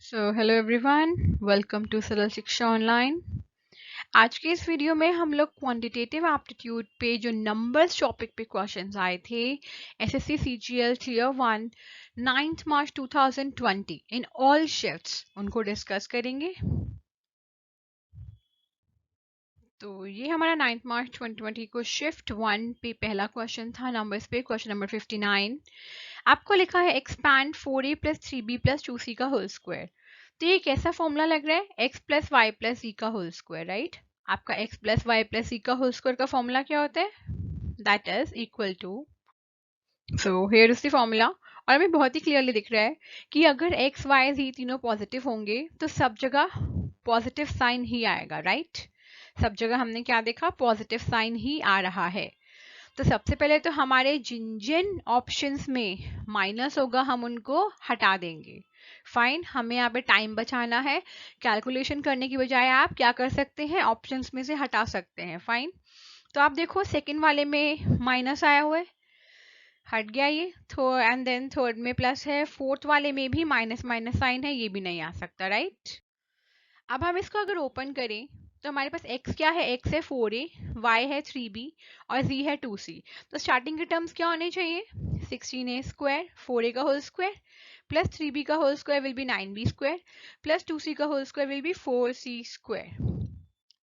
So hello everyone, welcome to Saral Shiksha online. आज के इस वीडियो में हम लोग क्वांटिटेटिव एप्टीट्यूड पे जो नंबर्स टॉपिक पे क्वेश्चंस आए थे SSC CGL tier 1 9 March 2020 in all shifts उनको डिस्कस करेंगे। तो ये हमारा 9 मार्च 2020 को शिफ्ट 1 पे पहला क्वेश्चन था नंबर्स पे, क्वेश्चन नंबर 59। आपको लिखा है expand 4a plus 3b plus 2c का होल स्क्वायर। तो ये कैसा फॉर्मूला लग रहा है? x plus y plus c का होल स्क्वायर, राइट। आपका x plus y plus c का होल स्क्वायर का फॉर्मूला क्या होता है? That is equal to, so here is the formula. और हमें बहुत ही क्लियरली दिख रहा है कि अगर x y z तीनों पॉजिटिव होंगे तो सब जगह पॉजिटिव साइन ही आएगा, राइट। सब जगह हमने क्या देखा? पॉजिटिव साइन ही आ रहा है। तो सबसे पहले तो हमारे जिन जिन ऑप्शंस में माइनस होगा हम उनको हटा देंगे। फाइन, हमें यहाँ पे टाइम बचाना है। कैलकुलेशन करने की बजाय आप क्या कर सकते हैं? ऑप्शंस में से हटा सकते हैं। फाइन, तो आप देखो सेकंड वाले में माइनस आया हुआ है, हट गया ये। एंड देन थर्ड में प्लस है, फोर्थ वाले में भी माइनस माइनस साइन है, ये भी नहीं आ सकता, राइट। अब हम इसको अगर ओपन करें तो हमारे पास x क्या है? x है 4a, y है 3b और z है 2c। तो स्टार्टिंग के टर्म्स क्या होने चाहिए? 16a स्क्वायर, 4a का होल स्क्वायर प्लस 3b का whole square will be 9b square plus 2c का whole square will be 4c square.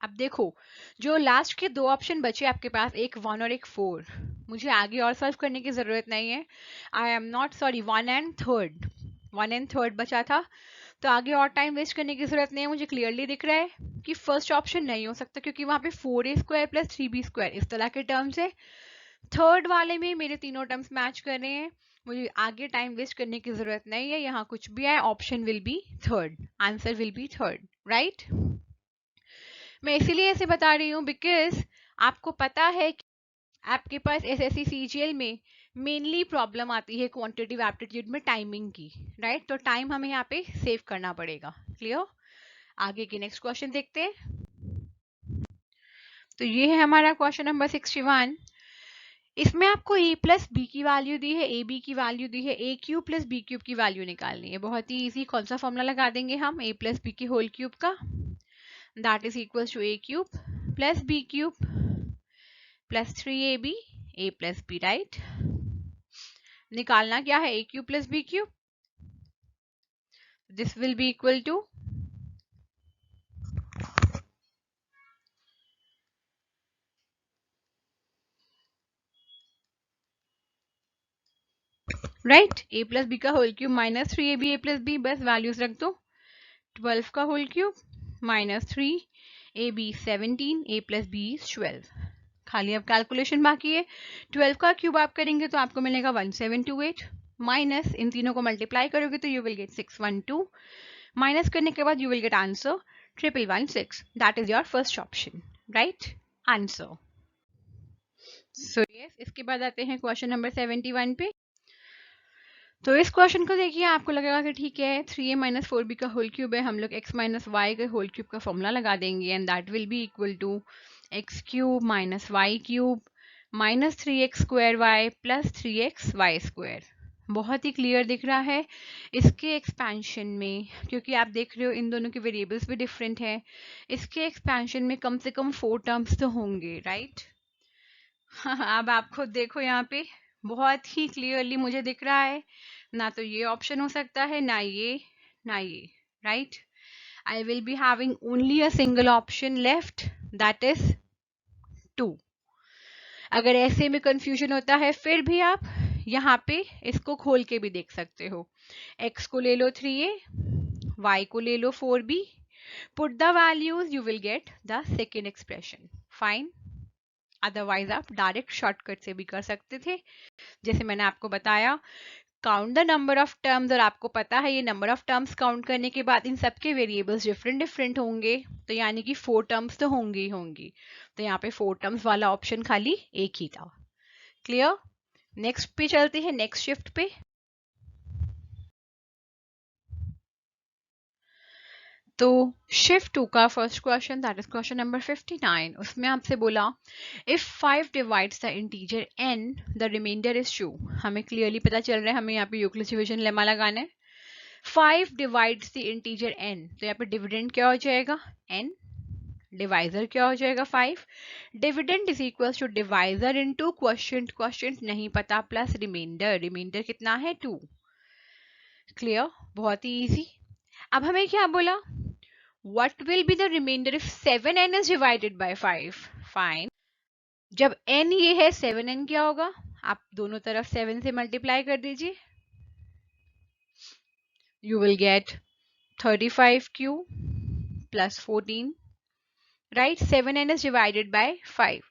अब देखो जो लास्ट के दो ऑप्शन बचे आपके पास, एक 1 और एक 4, मुझे आगे और सॉल्व करने की जरूरत नहीं है। I am not sorry, 1 and third बचा था, तो आगे और टाइम वेस्ट करने की जरूरत नहीं है। मुझे क्लियरली दिख रहा है कि फर्स्ट ऑप्शन नहीं हो सकता क्योंकि वहां पे 4a square plus 3b square इस तरह के टर्म्स है। थर्ड वाले में मेरे तीनों टर्म्स मैच कर रहे हैं, मुझे आगे टाइम वेस्ट करने की जरूरत नहीं है। यहाँ कुछ भी आए option will be third, answer will be third, right. मैं इसीलिए ऐसे बता रही हूँ बिकॉज आपको पता है कि आपके पास एसएससी सीजीएल में मेनली प्रॉब्लम आती है क्वांटिटेटिव एप्टीट्यूड में टाइमिंग की, राइट। तो टाइम हमें यहाँ पे सेव करना पड़ेगा। क्लियर? आगे की नेक्स्ट क्वेश्चन देखते हैं। तो ये है हमारा क्वेश्चन नंबर 61। इसमें आपको a प्लस बी की वैल्यू दी है, ए बी की वैल्यू दी है, a cube plus B cube की वैल्यू निकालनी है। बहुत ही इजी। कौन सा फॉर्मूला लगा देंगे हम? a प्लस बी की होल क्यूब का, that is equal to a cube plus B cube plus 3ab a plus b, right. निकालना क्या है? a cube plus B cube, this will be equal to right, a plus b का whole cube minus 3ab a plus b, बस values रख दो। 12 का whole cube minus 3 ab 17 a plus b 12। खाली अब कैलकुलेशन बाकी है। 12 का क्यूब आप करेंगे तो आपको मिलेगा 1728 माइनस इन तीनों को मल्टीप्लाई करोगे तो यू विल गेट 612 माइनस करने के बाद you will get answer 1116। That is your first option, right answer. So yes, इसके बाद आते हैं क्वेश्चन नंबर 71 पे। तो इस क्वेश्चन को देखिए, आपको लगेगा कि ठीक है 3a माइनस 4b का होल क्यूब है, हम लोग x माइनस वाई के होल क्यूब का फॉर्मूला लगा देंगे and that will be equal to x cube minus y cube minus 3x square y plus 3x y square. बहुत ही क्लियर दिख रहा है। इसके एक्सपेंशन में, क्योंकि आप देख रहे हो इन दोनों के वेरिएबल्स भी डिफरेंट है, इसके एक्सपेंशन में कम से कम 4 टर्म्स तो होंगे, राइट। अब आप खुद देखो यहाँ पे बहुत ही क्लियरली मुझे दिख रहा है, ना तो ये ऑप्शन हो सकता है, ना ये, ना ये, right. I will be having only a single option left, that is 2। अगर ऐसे में कंफ्यूजन होता है फिर भी आप यहाँ पे इसको खोल के भी देख सकते हो। x को ले लो 3a, y को ले लो 4b, put the values, you will get the second expression. Fine, otherwise आप डायरेक्ट शॉर्टकट से भी कर सकते थे, जैसे मैंने आपको बताया। Count the number of terms, और आपको पता है ये नंबर ऑफ टर्म्स काउंट करने के बाद इन सबके वेरिएबल्स डिफरेंट डिफरेंट होंगे, तो यानी कि 4 टर्म्स तो होंगी ही होंगी। तो यहाँ पे 4 टर्म्स वाला ऑप्शन खाली एक ही था। क्लियर? नेक्स्ट पे चलते हैं, नेक्स्ट शिफ्ट पे। तो शिफ्ट 2 का first question, that is question number 59। उसमें आपसे बोला if 5 divides the integer n the remainder is 2। हमें क्लियरली पता चल रहा है हमें यहाँ पे यूक्लिड डिवीजन लेमा लगाना है। 5 डिवाइड्स द इंटीजर n, तो यहाँ पे डिविडेंड क्या हो जाएगा n, डिवाइजर क्या हो जाएगा 5, dividend is equal to divisor into quotient, quotient नहीं पता, प्लस रिमाइंडर, रिमाइंडर कितना है 2। क्लियर, बहुत ही इजी। अब हमें क्या बोला, what will be the remainder if 7n is divided by 5? Fine, जब n ये है 7n क्या होगा, आप दोनों तरफ 7 से मल्टीप्लाई कर दीजिए, you will get 35q plus 14, right. 7n is divided by 5,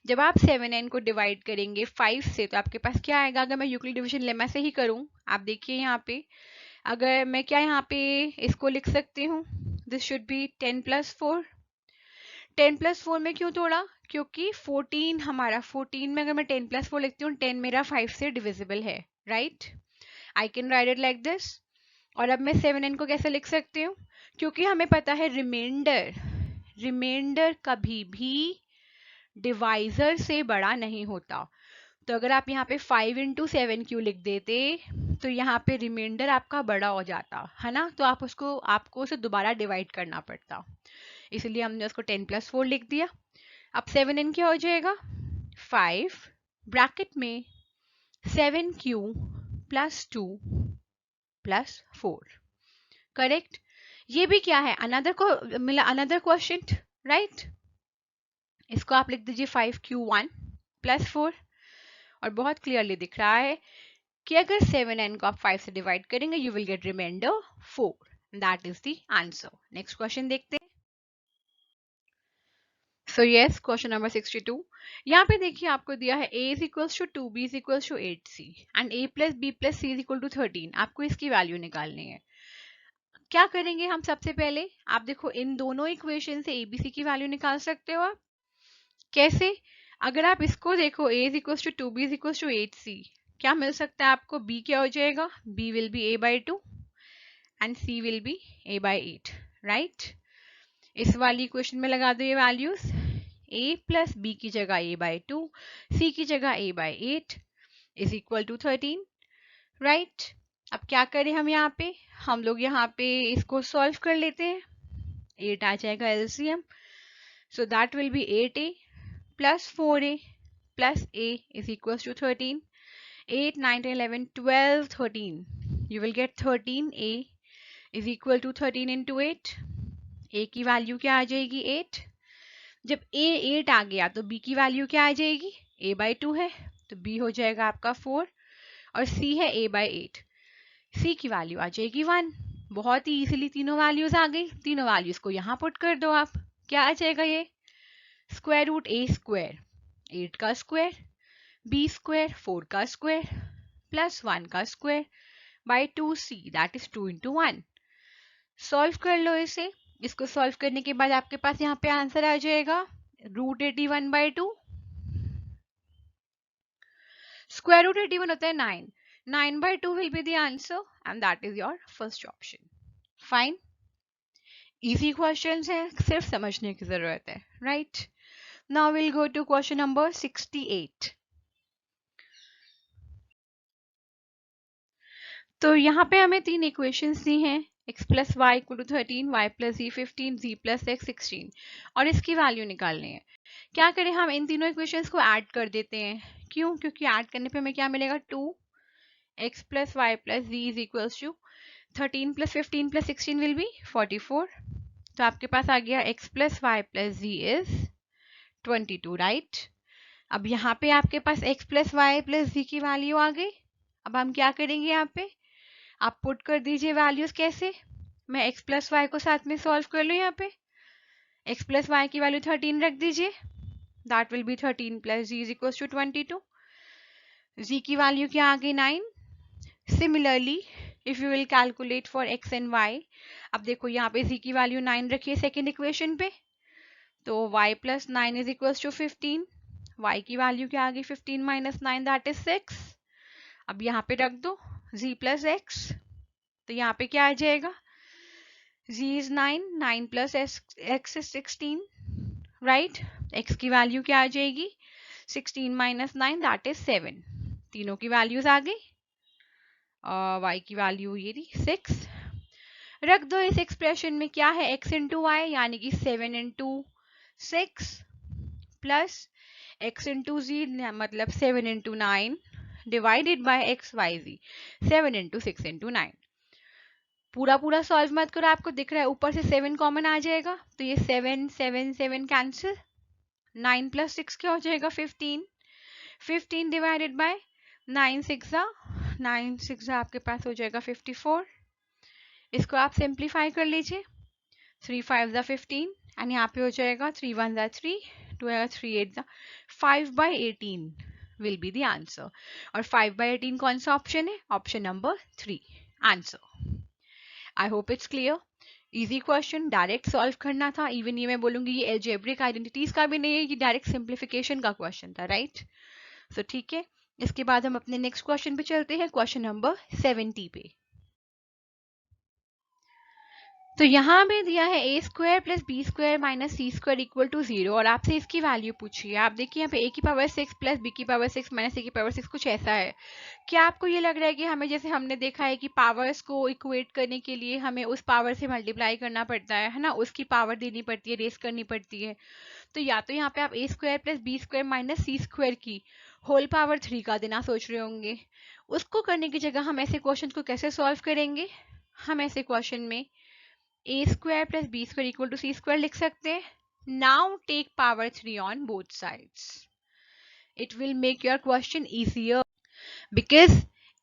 जब आप 7n को डिवाइड करेंगे 5 से तो आपके पास क्या आएगा, अगर मैं यूक्लिड डिवीजन लेमा से ही करूं, आप देखिए यहाँ पे, अगर मैं क्या यहाँ पे इसको लिख सकती हूँ, this should be 10 plus 4, 10 plus 4 में क्यों तोड़ा, क्योंकि 14 हमारा, 14 में अगर मैं 10 plus 4 लिखती हूँ, 10 मेरा 5 से डिविजिबल है, right, I can write it like this. और अब मैं 7n को कैसे लिख सकती हूँ, क्योंकि हमें पता है रिमाइंडर, रिमाइंडर कभी भी डिवाइजर से बड़ा नहीं होता, तो अगर आप यहाँ पे 5 into 7q लिख देते तो यहाँ पे रिमाइंडर आपका बड़ा हो जाता है ना, तो आपको उसे दोबारा डिवाइड करना पड़ता, इसलिए हमने उसको 10 plus 4 लिख दिया। अब 7n क्या हो जाएगा 5 ब्रैकेट में 7q plus 2 plus 4, करेक्ट। ये भी क्या है, अनदर को मिला, अनदर क्वेश्चन, राइट, इसको आप लिख दीजिए 5q1 plus 4, और बहुत क्लियरली दिख रहा है कि अगर 7n को आप 5 से डिवाइड करेंगे you will get remainder 4, that is the answer. Next question देखते हैं। सो यस, क्वेश्चन नंबर 62, यहाँ पे देखिए आपको दिया है a is equals to 2b is equals to 8c and a plus b plus c is equal to 13, आपको इसकी वैल्यू निकालनी है। क्या करेंगे हम, सबसे पहले आप देखो इन दोनों इक्वेशन से abc की वैल्यू निकाल सकते हो आप, कैसे, अगर आप इसको देखो a is equals to 2b is equals to 8c, क्या मिल सकता है आपको, b क्या हो जाएगा, b will be a by 2 and c will be a by 8, right. इस वाली इक्वेशन में लगा दो ये वैल्यूज, a प्लस b की जगह a by 2, c की जगह a by 8 is equal to 13, right. अब क्या करें हम हम लोग यहाँ पे इसको सॉल्व कर लेते हैं, 8 आ जाएगा LCM, so that will be 8a plus 4a plus a is equal to 13, 8 9 10 11 12 13, you will get 13a is equal to 13 into 8, a की वैल्यू क्या आ जाएगी 8, जब a 8 आ गया तो b की वैल्यू क्या आ जाएगी, a by 2 है तो b हो जाएगा आपका 4, और c है a by 8, c की वैल्यू आ जाएगी 1, बहुत ही इजीली तीनों वैल्यूज आ गई, तीनों वैल्यूज को यहाँ पुट कर दो आप, क्या आ जाएगा ये, स्क्वायर रूट a स्क्वायर 8 का स्क्वायर, b स्क्वायर 4 का स्क्वायर प्लस 1 का square by 2c, that is 2 into 1। Solve कर लो इसे, इसको सॉल्व करने के बाद आपके पास यहाँ पे आंसर आ जाएगा रूट 81 by 2, स्क्वायर रूट 81 होता है 9, 9 by 2 will be the answer and that is your first option। Fine, easy questions हैं, सिर्फ समझने की जरूरत है, right. Now will go to question number 68। तो यहाँ पे हमें तीन इक्वेशंस दी हैं, x plus y equal to 13, y plus z 15, z plus x 16, और इसकी वैल्यू निकालनी है। क्या करें, हम इन तीनों इक्वेशंस को ऐड कर देते हैं, क्यों, क्योंकि ऐड करने पे हमें क्या मिलेगा 2x plus y plus z is equals to 13 plus 15 plus 16 will be 44, तो आपके पास आ गया x plus y plus z is 22, right. अब यहाँ पे आपके पास x plus y plus z की वैल्यू आ गई, अब हम क्या करेंगे, यहाँ पे आप पुट कर दीजिए वैल्यूज, कैसे, मैं x प्लस वाई को साथ में सॉल्व कर लूँ, यहाँ पे x प्लस वाई की वैल्यू 13 रख दीजिए, that will be 13 plus z is equal to 22, z की वैल्यू क्या आ गई 9। Similarly if you will calculate for x and y, अब देखो यहाँ पे z की वैल्यू 9 रखिए सेकेंड इक्वेशन पे, तो y plus 9 is equal to 15, y की वैल्यू क्या आ गई 15 माइनस 9 दैट इज 6, अब यहाँ पे रख दो z प्लस x, तो यहाँ पे क्या आ जाएगा, z is 9, 9 plus x is 16, right, x की वैल्यू क्या आ जाएगी 16 माइनस 9 दैट इज 7, तीनों की वैल्यूज आ गई, y की वैल्यू ये थी 6, रख दो इस एक्सप्रेशन में, क्या है x इंटू वाई यानी कि 7 into 6 plus x into z मतलब 7 into 9 divided by x y z 7 into 6 into 9। पूरा पूरा सॉल्व मत करो, आपको दिख रहा है ऊपर से 7 कॉमन आ जाएगा तो ये 7 7 7 कैंसिल, 9 प्लस 6 क्या हो जाएगा 15, 15 डिवाइडेड बाय 9 6 9 6 आपके पास हो जाएगा 54। इसको आप सिंप्लीफाई कर लीजिए, 3 5 15 एंड यहाँ पे हो जाएगा 3 1 3 2 3 8 5 by 18 will be the answer. और 5 by 18 कौन सा ऑप्शन है? Option number 3 answer. I hope it's clear. Easy question, direct solve करना था। इवन ये मैं बोलूंगी ये एल्जेब्रिक आइडेंटिटीज का भी नहीं है, ये डायरेक्ट सिंप्लीफिकेशन का क्वेश्चन था, राइट? सो ठीक है, इसके बाद हम अपने नेक्स्ट क्वेश्चन पे चलते हैं, क्वेश्चन नंबर 70 पे। तो यहाँ पे दिया है a square plus b square minus c square equal to 0 और आपसे इसकी वैल्यू पूछी है। आप देखिए यहाँ पे ए की पावर 6 प्लस बी की पावर 6 माइनस सी की पावर 6 कुछ ऐसा है। क्या आपको ये लग रहा है कि हमें, जैसे हमने देखा है कि पावर्स को इक्वेट करने के लिए हमें उस पावर से मल्टीप्लाई करना पड़ता है ना, उसकी पावर देनी पड़ती है, रेस करनी पड़ती है। तो या तो यहाँ पे आप a square plus b square minus c square की होल पावर 3 का देना सोच रहे होंगे। उसको करने की जगह हम ऐसे क्वेश्चन को कैसे सॉल्व करेंगे? हम ऐसे क्वेश्चन में a square plus b square equal to c square लिख सकते हैं। Now take power 3 on both sides. It will make your question easier because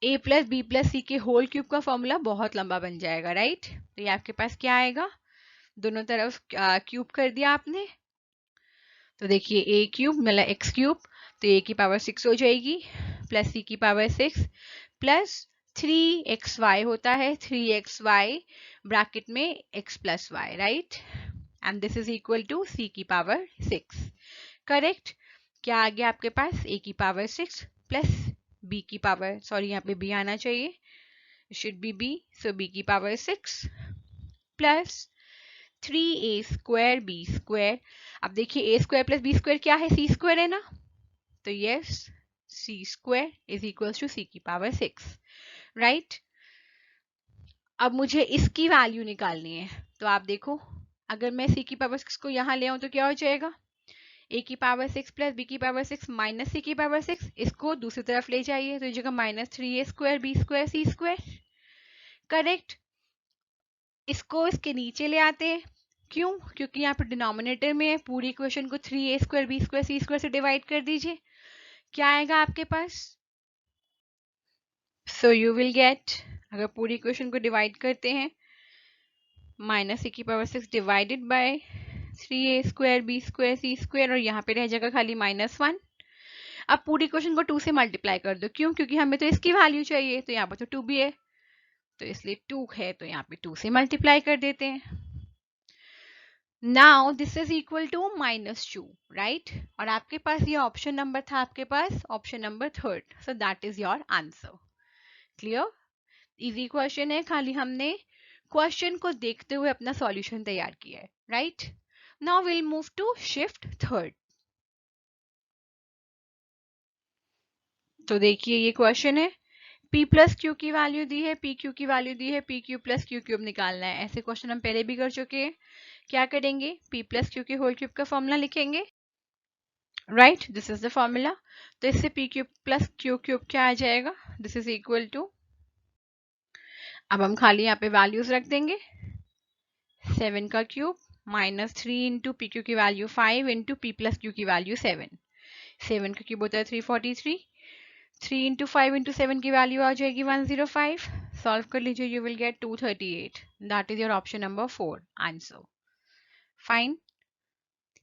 a plus b plus c के होल क्यूब का formula बहुत लंबा बन जाएगा, राइट? तो ये आपके पास क्या आएगा? दोनों तरफ क्यूब कर दिया आपने, तो देखिए a क्यूब मतलब x क्यूब, तो a की पावर 6 हो जाएगी प्लस c की पावर 6 प्लस 3xy होता है, 3xy ब्रैकेट में x plus y, right? And this is equal to c की पावर 6, करेक्ट? क्या आ गया आपके पास? a की पावर 6 प्लस b की पावर, सॉरी यहाँ पे b आना चाहिए, should be b, so b की power 6 plus 3a square b square. अब देखिए a square plus b square क्या है? c स्क्वायर है ना, तो yes c square is equal to c की पावर 6, राइट? अब मुझे इसकी वैल्यू निकालनी है, तो आप देखो अगर मैं c की पावर 6 को यहाँ ले आऊं तो क्या हो जाएगा? a की पावर 6 प्लस b की पावर 6 माइनस c की पावर 6, इसको दूसरी तरफ ले जाइए तो जगह minus 3a square b square c square, correct? इसको इसके नीचे ले आते हैं, क्यों? क्योंकि यहाँ पर डिनोमिनेटर में है, पूरी इक्वेशन को 3a square b square c square से डिवाइड कर दीजिए, क्या आएगा आपके पास? सो यू विल गेट, अगर पूरी इक्वेशन को डिवाइड करते हैं, माइनस सी की power 6 divided by 3a square b square c square और यहाँ पे रह जाएगा खाली -1। अब पूरी इक्वेशन को 2 से मल्टीप्लाई कर दो, क्यों? क्योंकि हमें तो इसकी वैल्यू चाहिए, तो यहाँ पर तो 2 भी है, तो इसलिए 2 है तो यहाँ पे 2 से मल्टीप्लाई कर देते हैं। Now this is equal to -2, right? और आपके पास ये ऑप्शन नंबर था, आपके पास option number 3rd, so that is your answer. Clear? Easy question है, खाली हमने क्वेश्चन को देखते हुए अपना सॉल्यूशन तैयार किया है, right? Now will move to shift 3rd। तो देखिए ये क्वेश्चन है, p प्लस क्यू की वैल्यू दी है, p क्यू की वैल्यू दी है, p q plus q cube निकालना है। ऐसे क्वेश्चन हम पहले भी कर चुके हैं। क्या करेंगे? p प्लस क्यू के होल क्यूब का फॉर्मूला लिखेंगे, right? This is the formula. तो इससे p cube plus q cube क्या आ जाएगा? दिस इज इक्वल टू, अब हम खाली यहाँ पे वैल्यूज रख देंगे, 7 का cube minus 3 into p q की value 5 into p plus q की वैल्यू 7, 7 का क्यूब होता है 343, 3 इंटू 5 इंटू 7 की वैल्यू आ जाएगी 105। सॉल्व कर लीजिए, you will gate 238, that is your option number 4 answer. Fine,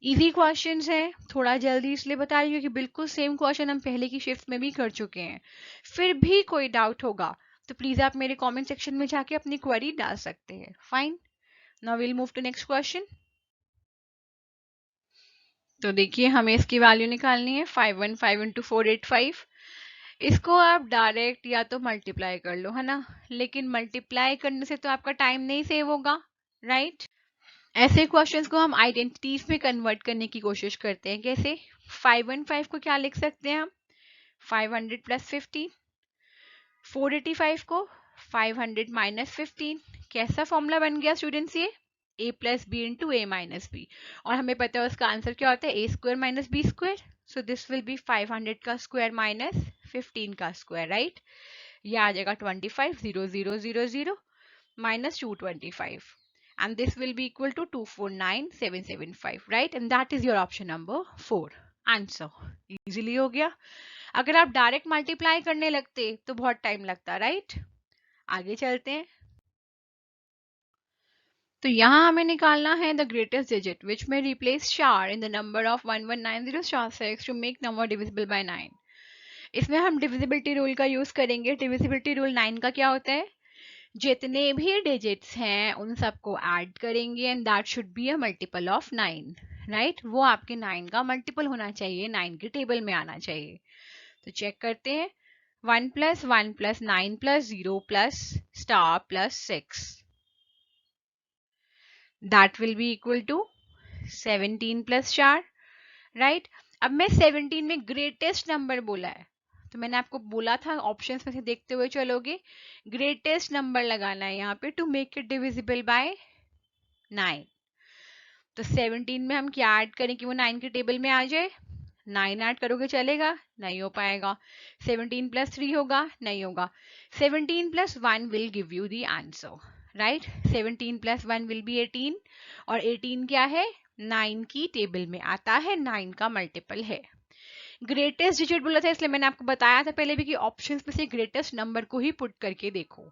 easy questions है, थोड़ा जल्दी इसलिए बता रही हूँ कि बिल्कुल सेम क्वेश्चन हम पहले की शिफ्ट में भी कर चुके हैं। फिर भी कोई डाउट होगा तो प्लीज आप मेरे कमेंट सेक्शन में जाके अपनी क्वेरी डाल सकते हैं। Fine, now will move to next question. तो देखिए हमें इसकी वैल्यू निकालनी है, 515 इंटू 485। इसको आप डायरेक्ट या तो मल्टीप्लाई कर लो, है ना, लेकिन मल्टीप्लाई करने से तो आपका टाइम नहीं सेव होगा, राइट? ऐसे क्वेश्चंस को हम आइडेंटिटीज में कन्वर्ट करने की कोशिश करते हैं। कैसे? 515 को क्या लिख सकते हैं हम? 500 प्लस 50। 485 को 500 माइनस 15। कैसा फॉर्मूला बन गया स्टूडेंट्स ये? a plus b into a minus b, और हमें पता है उसका आंसर क्या होता है, a square minus b square. So this will be 500 का स्क्वायर माइनस 15 का स्क्वायर, राइट? ये आ जाएगा 25, 0 0 0 0 minus 225, and this will be equal to 249775, right? And that is your option number 4 answer. Easily हो गया। अगर आप डायरेक्ट मल्टीप्लाई करने लगते तो बहुत टाइम लगता, राइट? आगे चलते हैं। तो यहाँ हमें निकालना है द ग्रेटेस्ट डिजिट विच में रिप्लेस चार in the number of 1190 star 6 to make number divisible by 9। इसमें हम डिविजिबिलिटी रूल का यूज करेंगे। डिविजिबिलिटी रूल 9 का क्या होता है, जितने भी डिजिट्स हैं उन सबको ऐड करेंगे and that should be a multiple of 9, right? वो आपके 9 का मल्टीपल होना चाहिए, 9 के टेबल में आना चाहिए। तो चेक करते हैं। 1 plus 1 plus 9 plus 0 plus star plus 6, that will be equal to 17 plus 4, right? अब मैं 17 में ग्रेटेस्ट नंबर बोला है, तो मैंने आपको बोला था ऑप्शंस में से देखते हुए चलोगे, ग्रेटेस्ट नंबर लगाना है यहाँ पे to make it divisible by 9। तो 17 में हम क्या ऐड करें कि वो 9 के टेबल में आ जाए? 9 ऐड करोगे चलेगा? नहीं हो पाएगा। 17 प्लस 3 होगा? नहीं होगा। 17 plus 1 will give you the answer, right? 17 plus 1 will be 18, और 18 क्या है? 9 की टेबल में आता है, 9 का मल्टीपल है। ग्रेटेस्ट डिजिट बोला था, इसलिए मैंने आपको बताया था पहले भी कि ऑप्शंस में से ग्रेटेस्ट नंबर को ही पुट करके देखो।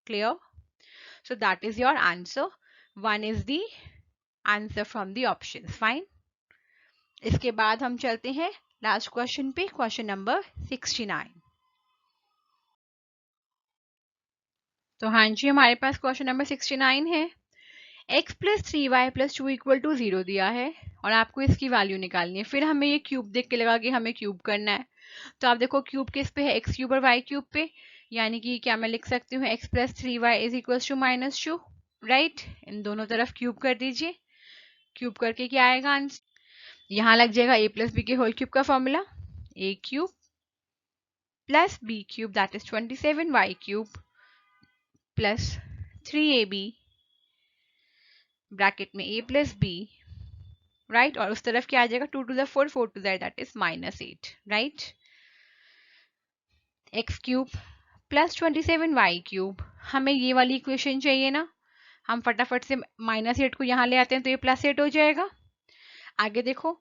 Clear? So that is your answer. 1 is the answer from the options. Fine. इसके बाद हम चलते हैं लास्ट क्वेश्चन पे, क्वेश्चन नंबर 69। तो हाँ जी, हमारे पास क्वेश्चन नंबर 69 है। x plus 3y plus 2 equal to 0 दिया है और आपको इसकी वैल्यू निकालनी है। फिर हमें ये क्यूब देख के लगा कि हमें क्यूब करना है। तो आप देखो क्यूब किस पे है, एक्स क्यूब और वाई क्यूब पे, यानी कि क्या मैं लिख सकती हूँ x plus 3y is equal to minus 2, right? इन दोनों तरफ क्यूब कर दीजिए। क्यूब करके क्या आएगा आंसर? यहाँ लग जाएगा a प्लस बी के होल क्यूब का formula, a cube plus b cube that is 27, y cube plus 3ab bracket में a प्लस b, राइट? और उस तरफ क्या आ जाएगा? 2 to the 4, 4 to the that is minus 8, right? X cube plus 27 y cube, हमें ये वाली इक्वेशन चाहिए ना, हम फटाफट से माइनस 8 को यहाँ ले आते हैं तो ये प्लस 8 हो जाएगा। आगे देखो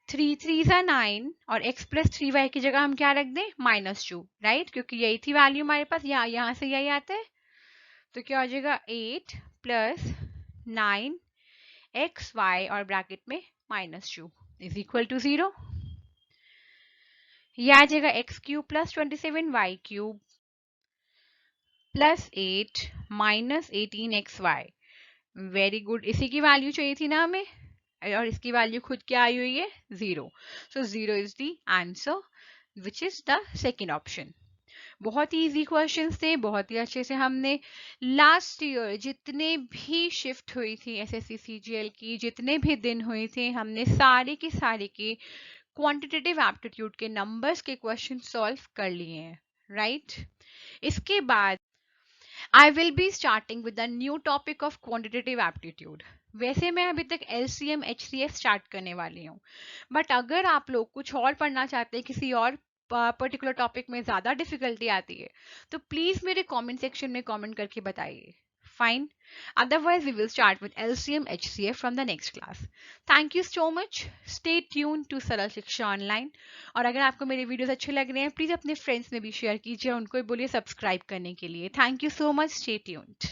3 3 सा 9 और x प्लस 3y की जगह हम क्या रख दें? Minus 2, right? क्योंकि यही थी वैल्यू हमारे पास, यहाँ से यही आता है। तो क्या हो जाएगा? 8 प्लस 9 एक्स वाई और ब्रैकेट में माइनस 2 इज इक्वल टू 0। यह आ जाएगा x cube plus 27 y cube plus 8 minus 18 x y. Very good, इसी की वैल्यू चाहिए थी ना हमें, और इसकी वैल्यू खुद क्या आई हुई है? 0। सो 0 is the answer which is the second option. बहुत ही इजी क्वेश्चंस थे, बहुत ही अच्छे से हमने लास्ट ईयर जितने भी शिफ्ट हुई थी एसएससी सीजीएल की, जितने भी दिन हुए थे, हमने सारे के सारे के क्वांटिटेटिव एप्टीट्यूड के नंबर्स के क्वेश्चन सॉल्व कर लिए हैं, राइट? इसके बाद I will be starting with the new topic of quantitative aptitude. वैसे मैं अभी तक एलसीएम एचसीएफ स्टार्ट करने वाली हूँ, बट अगर आप लोग कुछ और पढ़ना चाहते हैं, किसी और पर्टिकुलर टॉपिक में ज्यादा डिफिकल्टी आती है, तो प्लीज मेरे कमेंट सेक्शन में कमेंट करके बताइए। Fine. Otherwise, we will start with LCM HCF from the next class. Thank you so much. Stay tuned to सरल शिक्षा ऑनलाइन। और अगर आपको मेरे वीडियोस अच्छे लग रहे हैं, प्लीज अपने फ्रेंड्स में भी शेयर कीजिए, उनको भी बोलिए सब्सक्राइब करने के लिए। Thank you so much. Stay tuned.